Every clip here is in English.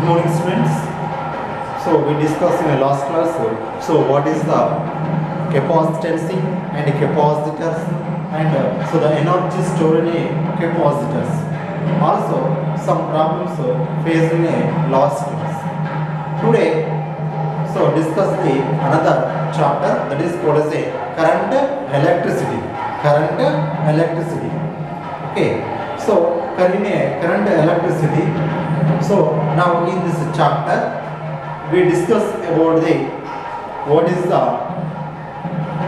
morning, students. So we discussed in the last class. So what is the capacitance and capacitors, and so the energy stored in a capacitors. Also some problems faced in a last class. Today, so discuss the another chapter that is called as a current electricity. Current electricity. Okay. So current electricity. So now in this chapter we discuss about the what is the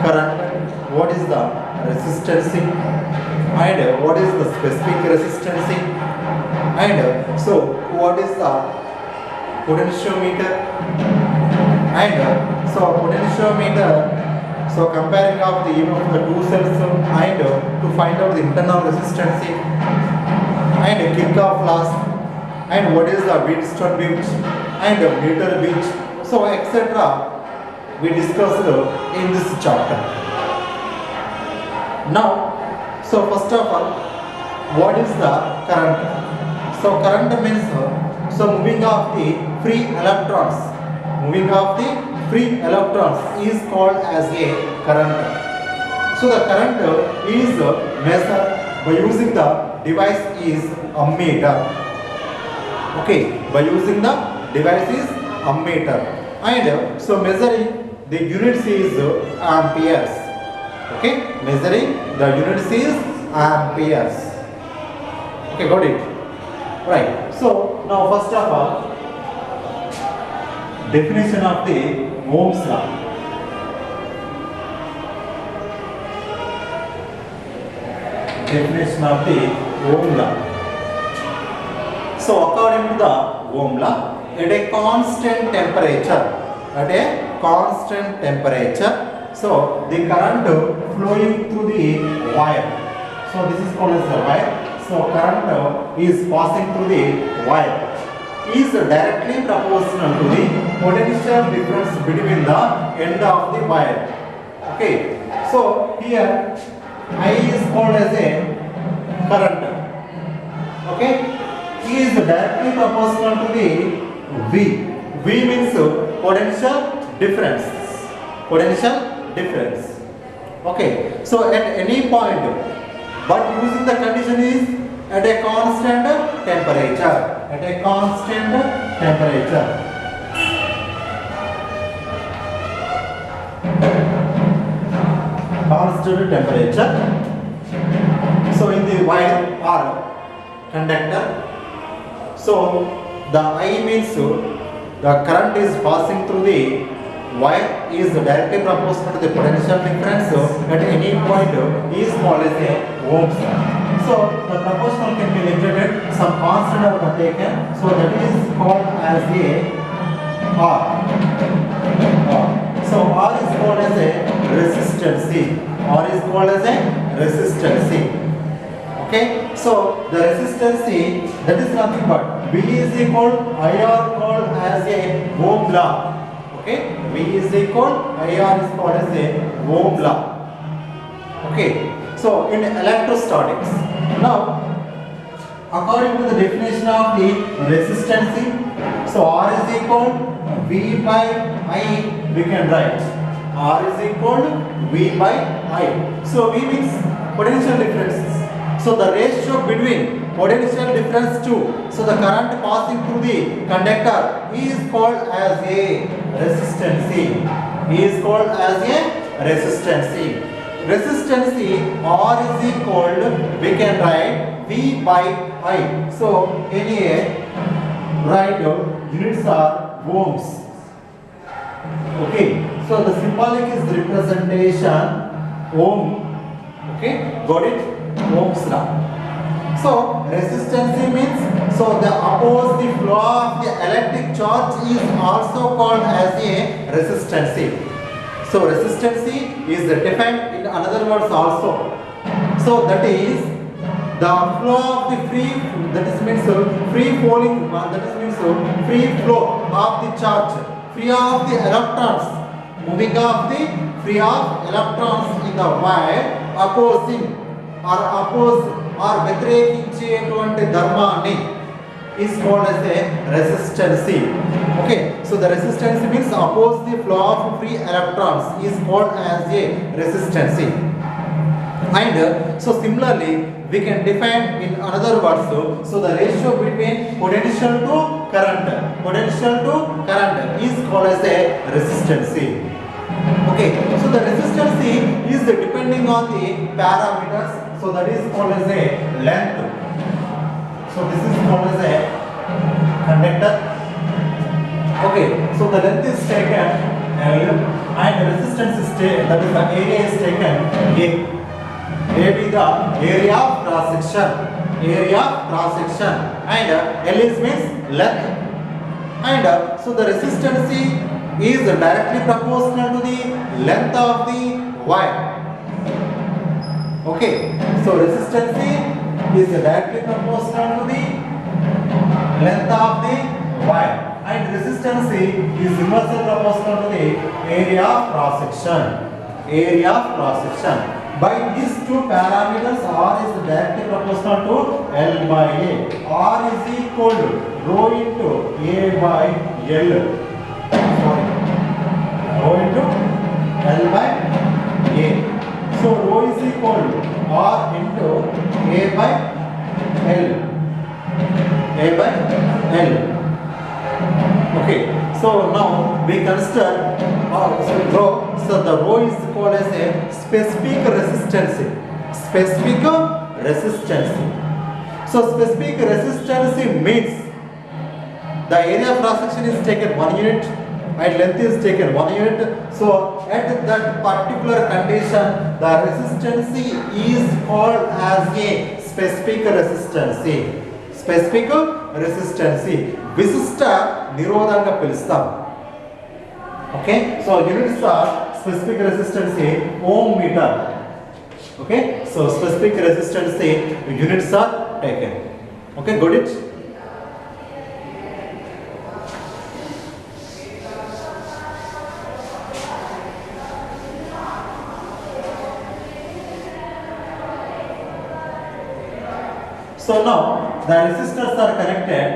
current, what is the resistance, and what is the specific resistance, and so what is the potentiometer, and so potentiometer, so comparing of the EMF of the two cells, and to find out the internal resistance, and Kirchhoff laws, and what is the Wheatstone bridge and meter bridge, so etc. we discussed in this chapter. Now, so first of all, what is the current? So current means so moving of the free electrons. Moving of the free electrons is called as a current. So the current is measured by using the device is ammeter. Okay, by using the device is ammeter, and so measuring the units is amperes. Okay, measuring the units is amperes. Okay, got it? Right. So now first of all, definition of the Ohm's law. Definition of the Ohm law. So according to the Ohm law, at a constant temperature, so the current flowing through the wire. So this is called as the wire. So current is passing through the wire is directly proportional to the potential difference between the end of the wire. Okay. So here I is called as a current. Okay. Is directly proportional to the V. V means potential difference. Potential difference. Okay. So at any point, but using the condition is at a constant temperature. At a constant temperature. Constant temperature. So in the wire or conductor. So the I means the current is passing through the wire is directly proportional to the potential difference at any point is called as a Ohm's law. So the proportional can be liberated, some constant are taken, so that is called as a R. So R is called as a resistance. R is called as a resistance. Okay, so the resistance that is nothing but V is equal IR called as a Ohm law. Okay, V is equal IR is called as a Ohm law. Okay, so in electrostatics, now according to the definition of the resistance, so R is equal V by I, we can write R is equal V by I. So V means potential differences. So the ratio between potential difference to, so the current passing through the conductor is called as a resistance. Is called as a resistance. Resistance R is equal, we can write V by I. So anyway, write units are ohms. Okay. So the symbolic is representation ohm. Okay. Got it? Ohm's law. So resistance means, so the oppose the flow of the electric charge is also called as a resistance. So resistance is defined in another words also. So that is the flow of the free, that is means free falling, that is means free flow of the charge, free of the electrons, moving of the free of electrons in the wire opposing or oppose or వ్యతిరేకించేటువంటి ధర్మాన్ని is called as a resistance. Okay, so the resistance means oppose the flow of free electrons is called as a resistance. And so similarly we can define in another words, so the ratio between potential to current is called as a resistance. Okay, so the resistance is depending on the parameters, so that is called as a length. So this is called as a conductor. Okay, so the length is taken L and the resistance is taken, that is the area is taken A. A be the area of cross section, and L is means length. And so the resistance is directly proportional to the length of the wire. Okay, so resistance is directly proportional to the length of the wire, and resistance is inversely proportional to the area of cross section. By these two parameters, R is directly proportional to L by A. R is equal to rho into A by L. Sorry, rho into L by A. So rho is equal to R into A by L. A by L. Okay, so now we consider rho. So the rho is called as a specific resistance. So specific resistance means the area of cross section is taken 1 unit and length is taken 1 unit. So at that particular condition, the resistance is called as a specific resistance. విశిష్ట నిరోధంగా పిలుస్తాం. Okay, so units are specific resistance ohm meter. Okay, so specific resistance units are taken. Okay, got it? So now the resistors are connected.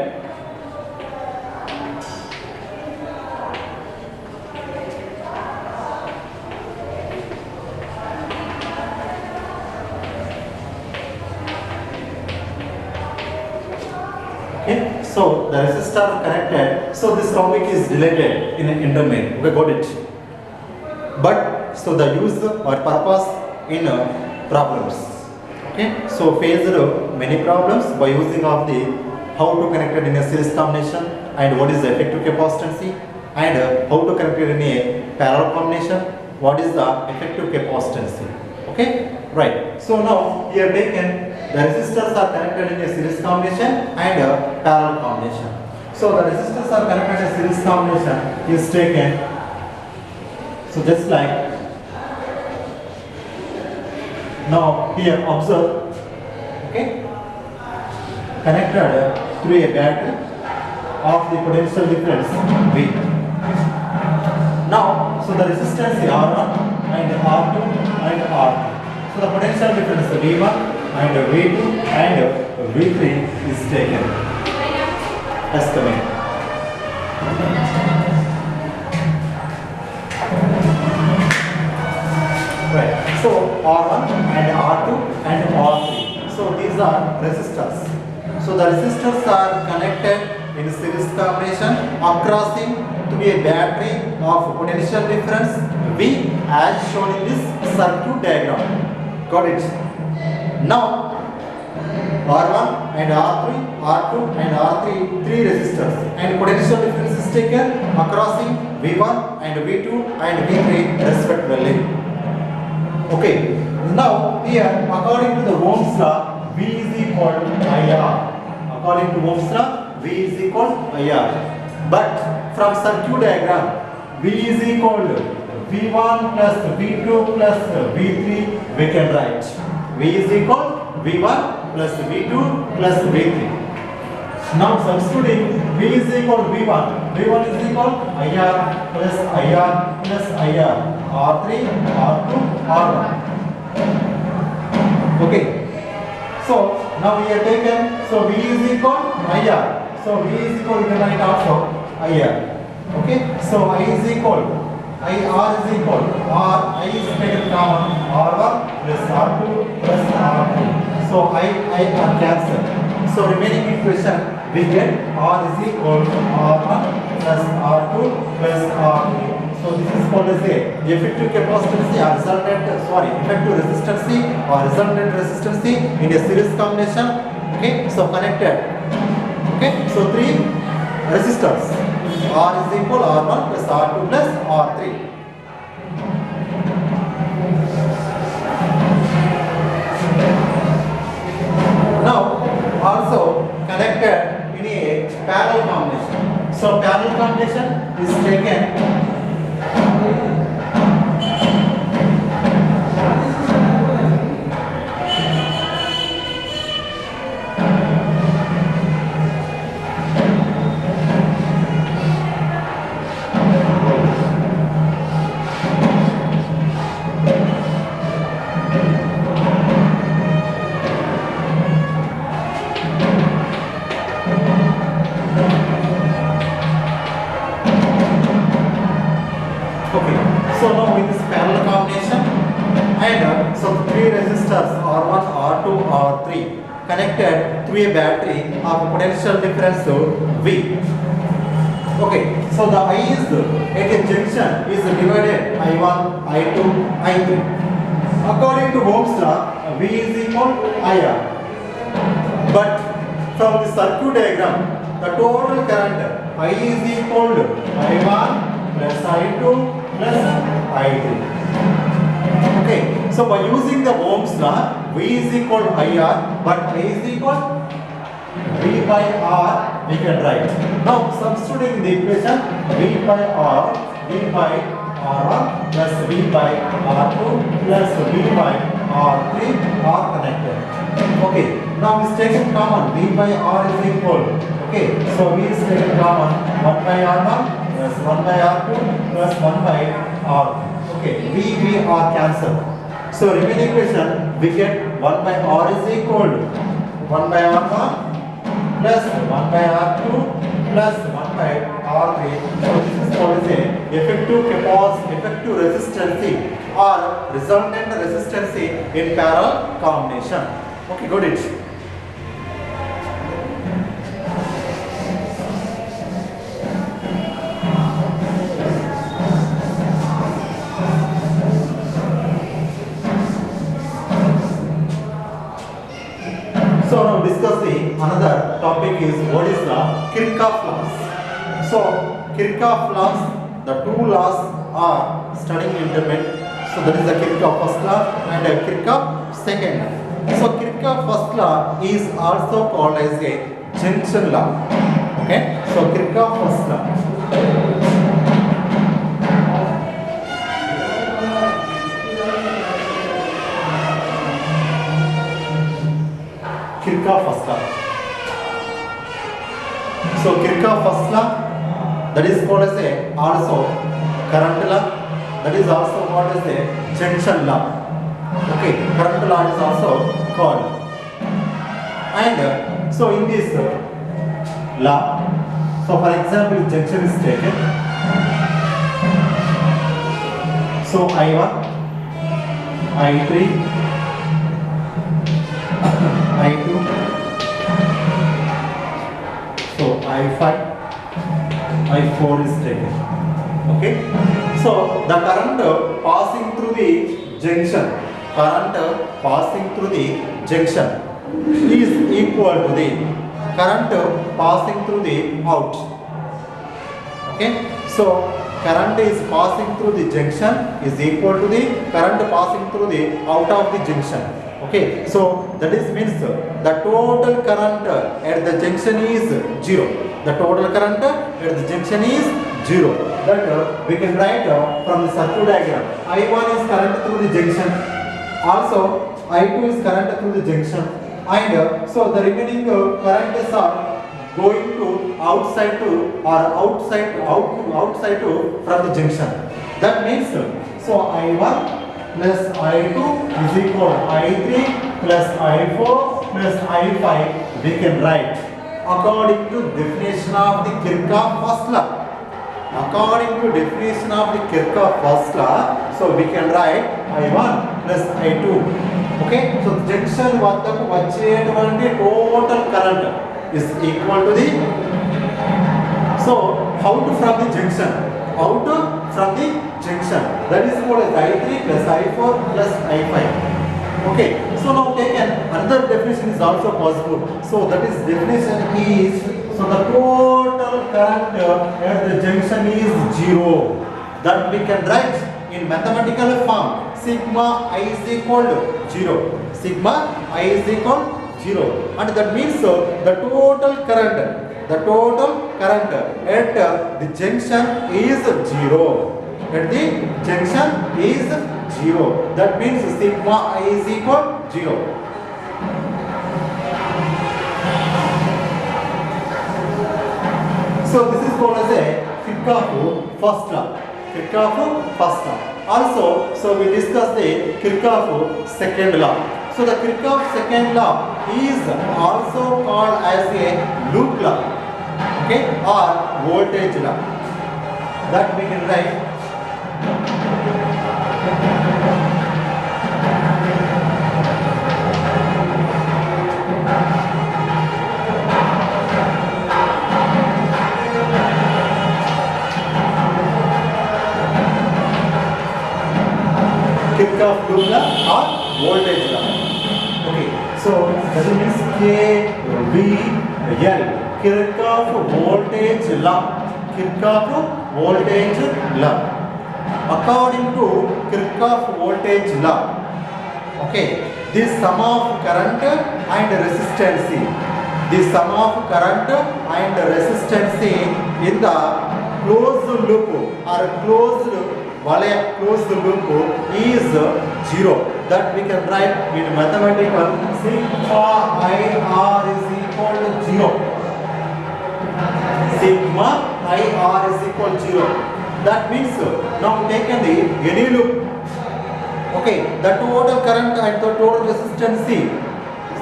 Okay, so the resistors are connected. So this topic is related in an intermain. We got it. But so the use or purpose in problems. Okay, so faced many problems by using of the how to connect it in a series combination and what is the effective capacitance and how to connect it in a parallel combination, what is the effective capacitance. Okay, right. So now we have taken the resistors are connected in a series combination and parallel combination. So the resistors are connected in a series combination is taken. So just like now here observe, okay, connected through a battery of the potential difference V. Now, so the resistance is R1 and R2 and R3. So the potential difference V1 and V2 and V3 is taken as coming. Right. So R1 and R2 and R3. So these are resistors. So the resistors are connected in series combination crossing to be a battery of potential difference V as shown in this circuit diagram. Got it? Now R1 and R3, R2 and R3, three resistors and potential difference is taken crossing V1 and V2 and V3 respectively. Okay, now here according to the Ohm's law, V is equal to IR. According to Ohm's law, V is equal to IR. But from circuit diagram, V is equal to V1 plus V2 plus V3 we can write. V is equal to V1 plus V2 plus V3. Now substituting V is equal to V1. V1 is equal to IR plus IR plus IR. R3, R2, R1. Okay. So now we have taken, so V is equal to IR. So V is equal to write also IR. Okay, so I is equal, IR is equal, I is taken common, R1 plus R2 plus R2. So I are cancelled. So remaining equation we get R is equal R1 plus R2 plus R3. So this is called as a effective capacitance or effective resistance or resultant resistance in a series combination. Okay, so connected. Okay, so three resistors. R is equal R1 plus R2 plus R3. Now also connected in a parallel combination. So parallel combination is taken. So now with this parallel combination and some three resistors R1, R2, R3 connected through a battery of potential difference V. Okay, so the I is at a junction is divided I1, I2, I3. According to Ohm's law, V is equal IR. But from the circuit diagram, the total current I is equal to I1 plus I2 plus I3. Okay, so by using the Ohm's law, V is equal to IR, but I is equal V by R we can write. Now substituting the equation V by R, V by R1 plus V by R2 plus V by R3 are connected. Okay, now is taken common, V by R is equal. Okay, so V is taken common 1 by R1 plus 1 by R2 plus 1 by R. Okay, V are cancelled. So remaining equation we get 1 by R is equal to 1 by R1 plus 1 by R2 plus 1 by R3. So this is called as a effective resistance or resultant resistance in parallel combination. Okay, got it. So now discussing another topic is what is the Kirchhoff laws. So Kirchhoff laws, the two laws are studying intermittent. So that is the Kirchhoff first law and Kirchhoff second law. So Kirchhoff first law is also called as a junction law. Okay, so Kirchhoff first law. Kirchhoff first law. So Kirchhoff first law, that is called as a also current law. That is also called as a junction law. Okay, current law is also called. And so in this law, so for example, junction is taken. So I1, I3. I2, so I5, I4 is taken. Okay, so the current passing through the junction, is equal to the current passing through the out. Okay, so current is passing through the junction is equal to the current passing through the out of the junction. Okay, so that is means the total current at the junction is 0. The total current at the junction is 0. That we can write from the circuit diagram. I1 is current through the junction. Also, I2 is current through the junction. And so the remaining currents are going to outside to from the junction. That means so I1 plus I2 is equal to I3 plus I4 plus I5 we can write. according to definition of the Kirchhoff first law. According to definition of the Kirchhoff first law, so we can write I1 plus I2. Okay, so the junction వద్దకు వచ్చేటువంటి total current is equal to the, so out from the junction, out from the junction, that is called as I3 plus I4 plus I5. Okay, so now taken another definition is also possible. So that is definition is, so the total current at the junction is 0. That we can write in mathematical form, sigma I is equal to 0. Sigma I is equal to 0. And that means the total current at the junction is 0. At the junction is 0. That means sigma I is equal to 0. So this is called as a Kirchhoff first law. Kirchhoff first law. Also, so we discussed the Kirchhoff second law. So the Kirchhoff second law is also called as a loop law, okay, or voltage law. That we can write. Kirchhoff loop law or voltage law. Okay, so that means KVL, Kirchhoff voltage law. Kirchhoff voltage law. According to Kirchhoff voltage law, okay, the sum of current and resistance, the sum of current and resistance in the closed loop or closed loop is 0. That we can write in mathematical, sigma IR is equal to 0. Sigma IR is equal to 0. That means now taken the any loop, okay, the total current and the total resistance,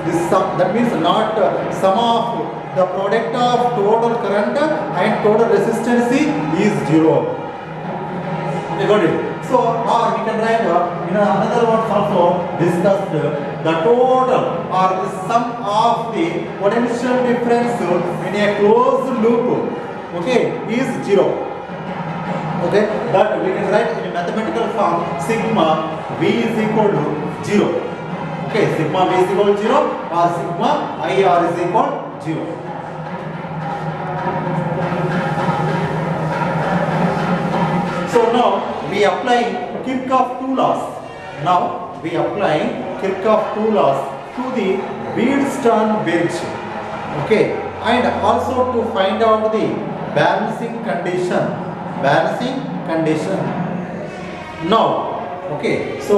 this sum, that means not sum of the product of total current and total resistance is 0. You got it? So, or we can write in another words also discussed the total or the sum of the potential difference in a closed loop, okay, is 0. Okay, that we can write in mathematical form, sigma V is equal to 0. Okay, sigma V is equal to 0 or sigma IR is equal to 0. So now we apply Kirchhoff two laws. Now we apply Kirchhoff two laws to the Wheatstone bridge. Okay, and also to find out the balancing condition. Now, okay, so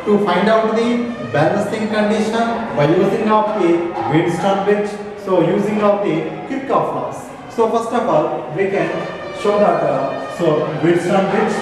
to find out the balancing condition by using of the Wheatstone bridge, so using of the Kirchhoff laws. So first of all, we can show that so Wheatstone bridge.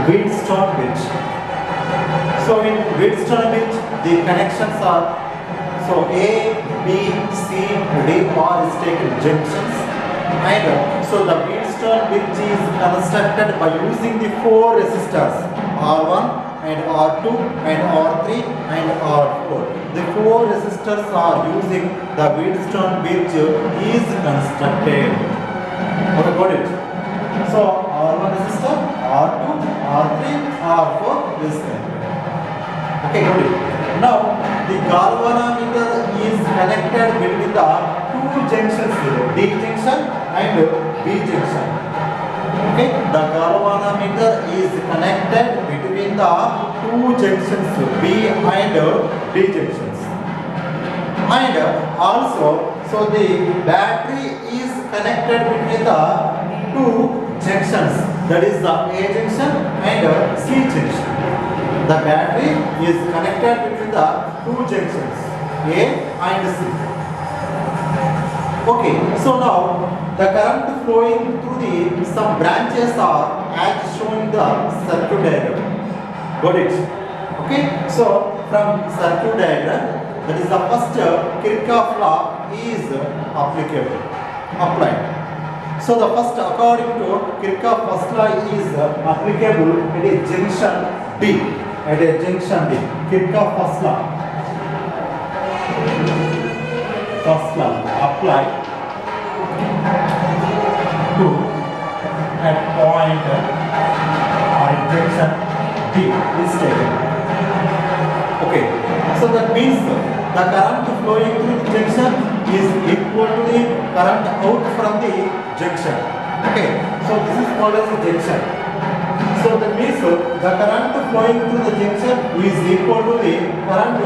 Wheatstone bridge. So in Wheatstone bridge, the connections are, so A, B, C, D are is taken junctions, and so the Wheatstone bridge is constructed by using the four resistors R1 and R2 and R3 and R4. The four resistors are using the Wheatstone bridge is constructed. Okay, got it? So R1 resistor, R2, R3, R4 resistor. Okay, got it? Now the galvanometer is connected between the two junctions, D junction and B junction. Okay, the galvanometer is connected between the two junctions, B and D junctions. And also, so the battery is connected between the two junctions, that is the A junction and C junction. The battery is connected between the two junctions, A and C. Okay, so now the current flowing through the some branches are as shown in the circuit diagram. Got it? Okay, so from circuit diagram, that is the first Kirchhoff law is applicable, applied. So the first, according to Kirchhoff first law is applicable at a junction B. At a junction B, Kirchhoff first law applied to at point or junction B is taken. Okay, so that means the current flowing through the junction is equal to the current out from the junction. Okay, so this is called as a junction. So that means the current flowing through the junction is equal to the current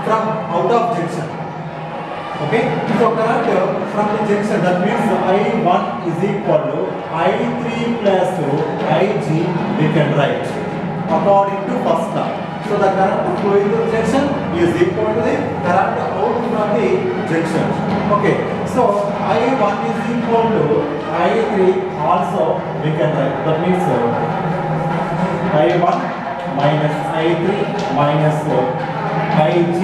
from out of junction. Okay, so current from the junction, that means I1 is equal to I3 plus Ig we can write according to first law. So the current flowing through the junction is equal to the current out from the junction. Okay, so I1 is equal to I3 also we can write. That means I1 minus I3 minus Ig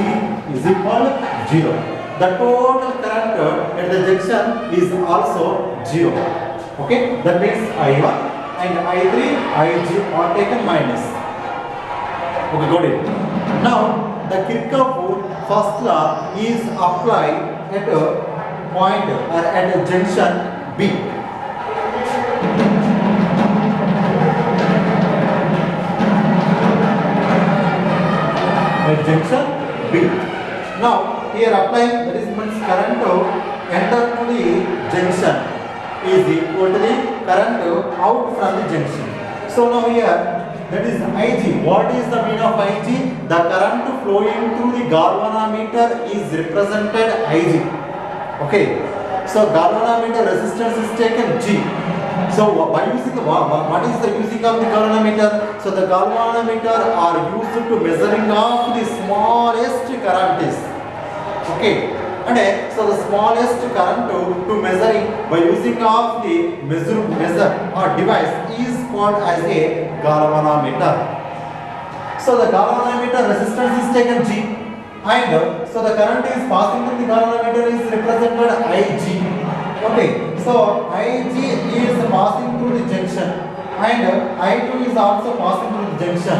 is equal to 0. The total current at the junction is also 0. Okay, that means I1 and I3, Ig are taken minus. Okay, got it. Now the Kirchhoff first law is applied at a point or at a junction B. At junction B. Now here applying, that is means current enter to the junction is equal to the current out from the junction. So now here, that is Ig. What is the mean of Ig? The current flowing through the galvanometer is represented Ig. Okay, so galvanometer resistance is taken G. So by using the what is the using of the galvanometer? So the galvanometer are used to measuring of the smallest current is. Okay, and so the smallest current to measuring by using of the measure or device is called as a galvanometer. So the galvanometer resistance is taken G, and so the current is passing through the galvanometer is represented Ig. Okay, so Ig is passing through the junction, and I2 is also passing through the junction,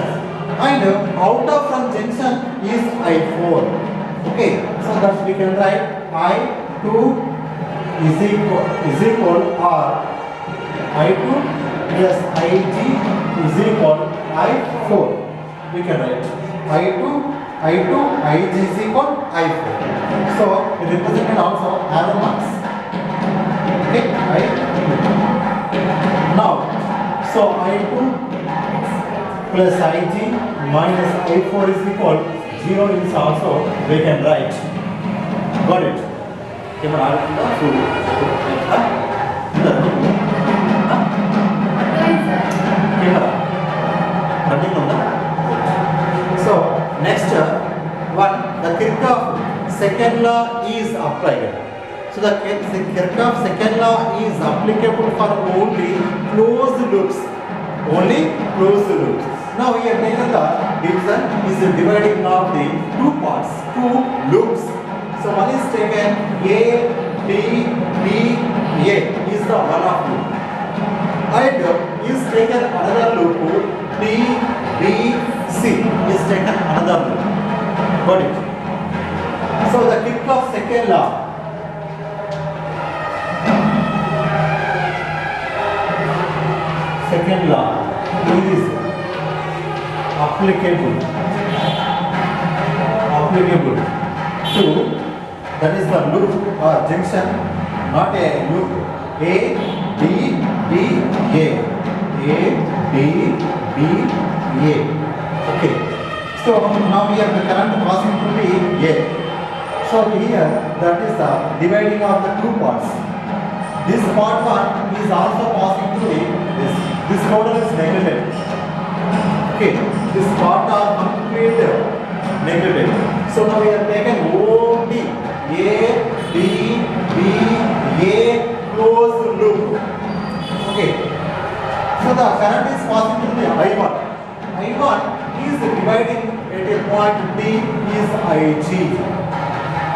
and out of from junction is I4. Okay, so that we can write I2 is equal or I2 plus Ig is equal I4. We can write I2 Ig is equal I4. So it represented also arrow marks. Okay, I2. Now, so I2 plus Ig minus I4 is equal 0 is also we can write. Got it? Camera running on that. So next one, the Kirchhoff second law is applied. So the Kirchhoff second law is applicable for only closed loops. Only closed loops. Now we have taken the division is the dividing of the two parts, two loops. So one is taken A, D, B, A is the one of loop. And is taken another loop D, B, C is taken another loop. Got it? So the Kirchhoff's second law. Second law is applicable to, that is the loop or junction, not a loop, A, D, B, A, D, B, A. Okay. So now we have the current passing through the A. So here that is the dividing of the two parts. This part one is also passing through this. This total is negative. Okay, this part are complete negative. So now we have taken only A, D, B, A closed loop. Okay. So the current is passing through the I1. I1 is dividing at a point D is IG.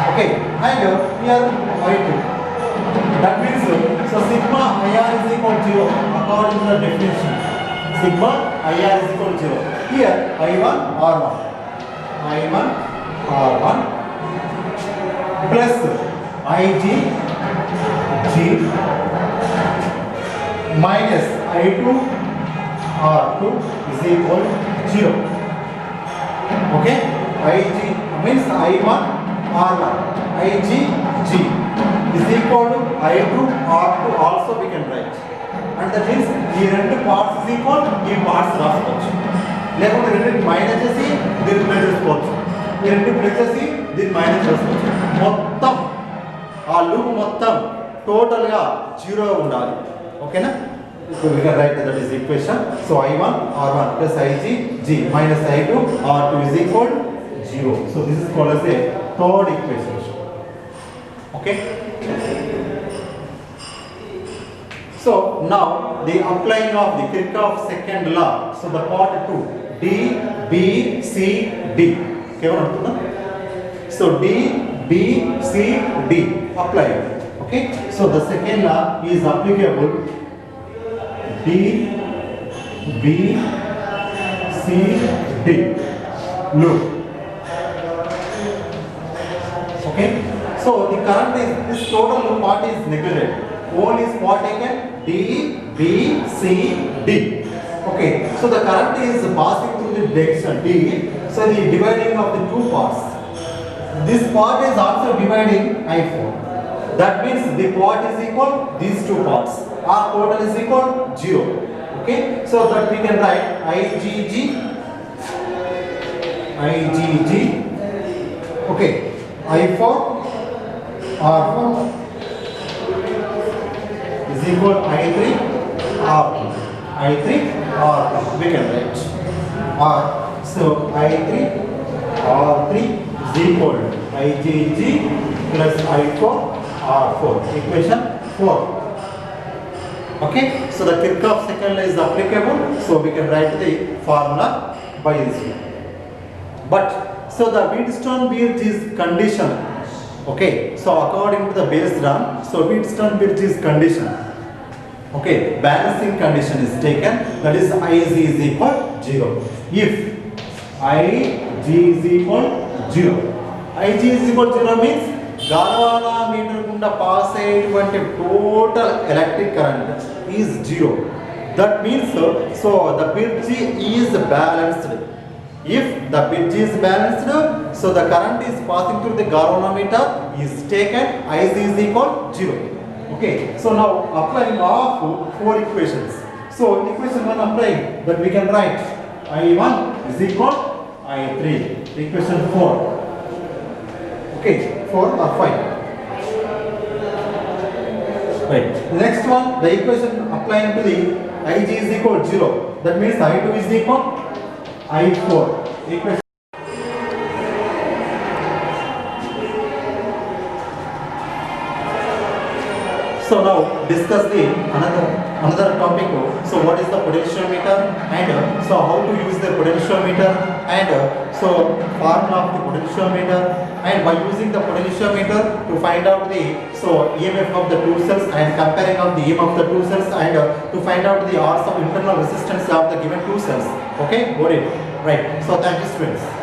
Okay, and here I2. That means so sigma IR is equal to 0 according to the definition. Sigma IR is equal to 0. Here I1 R1. I1 R1 plus IG G minus I2 R2 is equal to 0. Okay? IG means I1 R1. IG G is equal to I2 R2 also we can write. And that means ఈ రెండు parts is equal ఈ parts రాసుకోవచ్చు. లేకుంటే రెండు minus చేసి దీన్ని plus చేసుకోవచ్చు. ఈ రెండు ప్లస్ చేసి దీన్ని మైనస్ చేసుకోవచ్చు. మొత్తం ఆ లూప్ మొత్తం టోటల్ గా 0 ఉండాలి. ఓకేనా? So we can write that is equation. So I1 R1 plus IG G minus I2 R2 is equal to 0. So this is called as a third equation. Okay. So now the applying of the Kirchhoff's second law. So the part 2 D, B, C, D. Okay, so D, B, C, D apply. Okay. So the second law is applicable D, B, C, D loop. Okay. So the current is this total part is neglected. Only is part taken D, B, C, D. Okay. So the current is passing through the direction D. So the dividing of the two parts. This part is also dividing I4. That means the part is equal these two parts. Our total is equal 0. Okay. So that we can write IGG. Okay. I4 R4 is equal I3 R2. I3 R2 we can write. So I3 R3 is equal to IGG plus I4 R4. Equation 4. Okay. So the Kirchhoff's second law is applicable. So we can write the formula by this way. But so the Wheatstone-Bridge is condition. Okay, so according to the base run, so Wheatstone-Bridge is condition. Okay, balancing condition is taken, that is Ig is equal 0. If Ig is equal 0, Ig is equal 0 means galvanometer gunda pass ayటువంటి total electric current is 0. That means so the bridge is balanced. If the bridge is balanced, so the current is passing through the galvanometer is taken, Ig is equal 0. Okay, so now applying of 4 equations. So equation 1 applying, that we can write I1 is equal I3. Equation 4. Okay, 4 or 5. Right. The next one, the equation applying to the Ig is equal 0. That means I2 is equal I4. Equation. So So now discuss the another topic. So what is the potentiometer, and so how to use the potentiometer, and so formula of the potentiometer, and by using the potentiometer to find out the EMF of the two cells, and comparing of the EMF of the two cells, and to find out the R's of internal resistance of the given two cells. Okay, got it? Right. So thank you, students.